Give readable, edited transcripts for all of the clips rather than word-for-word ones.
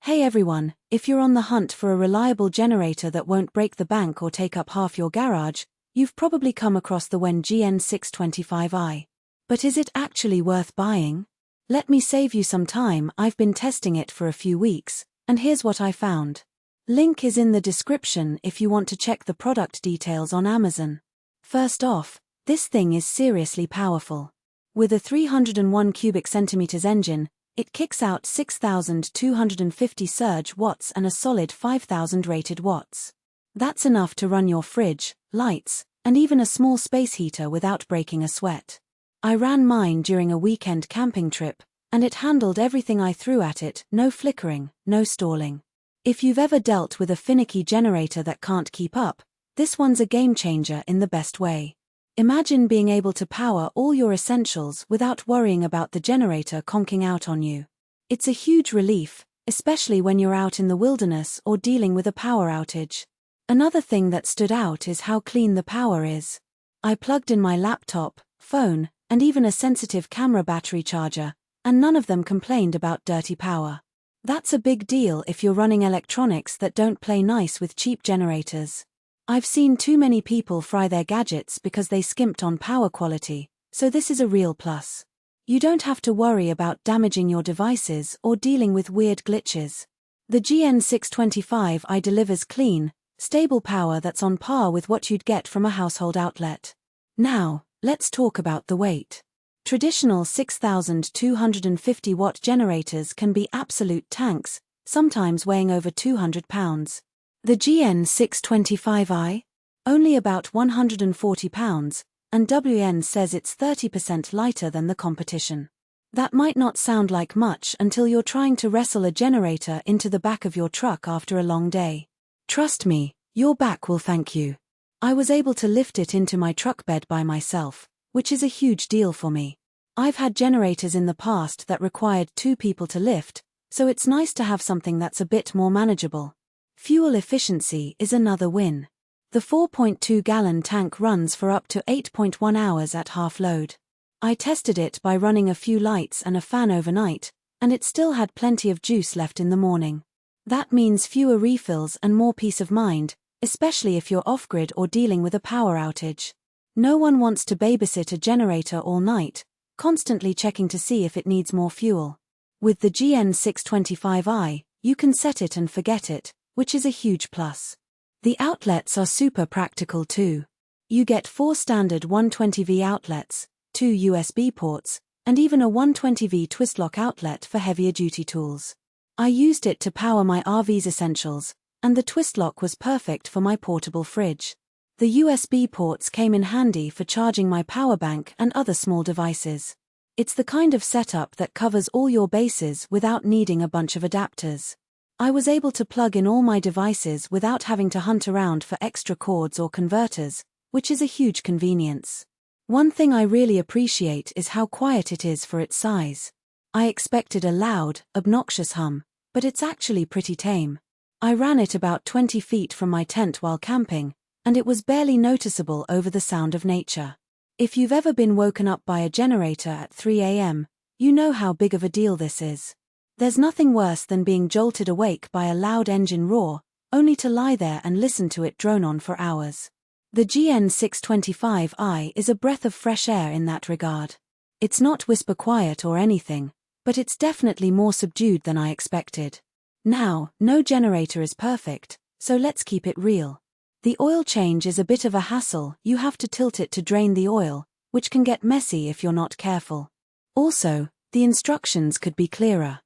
Hey everyone, if you're on the hunt for a reliable generator that won't break the bank or take up half your garage, you've probably come across the WEN GN625i. But is it actually worth buying? Let me save you some time. I've been testing it for a few weeks, and here's what I found. Link is in the description if you want to check the product details on Amazon. First off, this thing is seriously powerful. With a 301 cubic centimeters engine, it kicks out 6,250 surge watts and a solid 5,000 rated watts. That's enough to run your fridge, lights, and even a small space heater without breaking a sweat. I ran mine during a weekend camping trip, and it handled everything I threw at it, no flickering, no stalling. If you've ever dealt with a finicky generator that can't keep up, this one's a game changer in the best way. Imagine being able to power all your essentials without worrying about the generator conking out on you. It's a huge relief, especially when you're out in the wilderness or dealing with a power outage. Another thing that stood out is how clean the power is. I plugged in my laptop, phone, and even a sensitive camera battery charger, and none of them complained about dirty power. That's a big deal if you're running electronics that don't play nice with cheap generators. I've seen too many people fry their gadgets because they skimped on power quality, so this is a real plus. You don't have to worry about damaging your devices or dealing with weird glitches. The GN625i delivers clean, stable power that's on par with what you'd get from a household outlet. Now, let's talk about the weight. Traditional 6,250 watt generators can be absolute tanks, sometimes weighing over 200 pounds. The GN625i? Only about 140 pounds, and WEN says it's 30% lighter than the competition. That might not sound like much until you're trying to wrestle a generator into the back of your truck after a long day. Trust me, your back will thank you. I was able to lift it into my truck bed by myself, which is a huge deal for me. I've had generators in the past that required two people to lift, so it's nice to have something that's a bit more manageable. Fuel efficiency is another win. The 4.2-gallon tank runs for up to 8.1 hours at half load. I tested it by running a few lights and a fan overnight, and it still had plenty of juice left in the morning. That means fewer refills and more peace of mind, especially if you're off-grid or dealing with a power outage. No one wants to babysit a generator all night, constantly checking to see if it needs more fuel. With the GN625i, you can set it and forget it, which is a huge plus. The outlets are super practical too. You get 4 standard 120V outlets, 2 USB ports, and even a 120V twist-lock outlet for heavier duty tools. I used it to power my RV's essentials, and the twist-lock was perfect for my portable fridge. The USB ports came in handy for charging my power bank and other small devices. It's the kind of setup that covers all your bases without needing a bunch of adapters. I was able to plug in all my devices without having to hunt around for extra cords or converters, which is a huge convenience. One thing I really appreciate is how quiet it is for its size. I expected a loud, obnoxious hum, but it's actually pretty tame. I ran it about 20 feet from my tent while camping, and it was barely noticeable over the sound of nature. If you've ever been woken up by a generator at 3 a.m., you know how big of a deal this is. There's nothing worse than being jolted awake by a loud engine roar, only to lie there and listen to it drone on for hours. The GN625i is a breath of fresh air in that regard. It's not whisper quiet or anything, but it's definitely more subdued than I expected. Now, no generator is perfect, so let's keep it real. The oil change is a bit of a hassle. You have to tilt it to drain the oil, which can get messy if you're not careful. Also, the instructions could be clearer.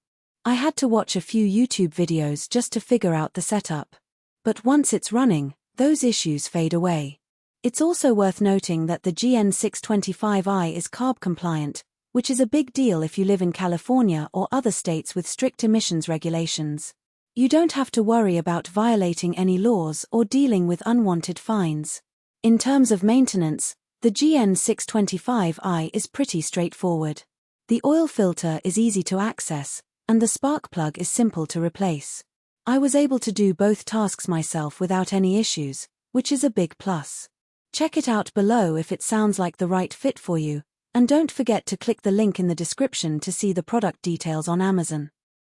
I had to watch a few YouTube videos just to figure out the setup. But once it's running, those issues fade away. It's also worth noting that the GN625i is CARB compliant, which is a big deal if you live in California or other states with strict emissions regulations. You don't have to worry about violating any laws or dealing with unwanted fines. In terms of maintenance, the GN625i is pretty straightforward. The oil filter is easy to access, and the spark plug is simple to replace. I was able to do both tasks myself without any issues, which is a big plus. Check it out below if it sounds like the right fit for you, and don't forget to click the link in the description to see the product details on Amazon.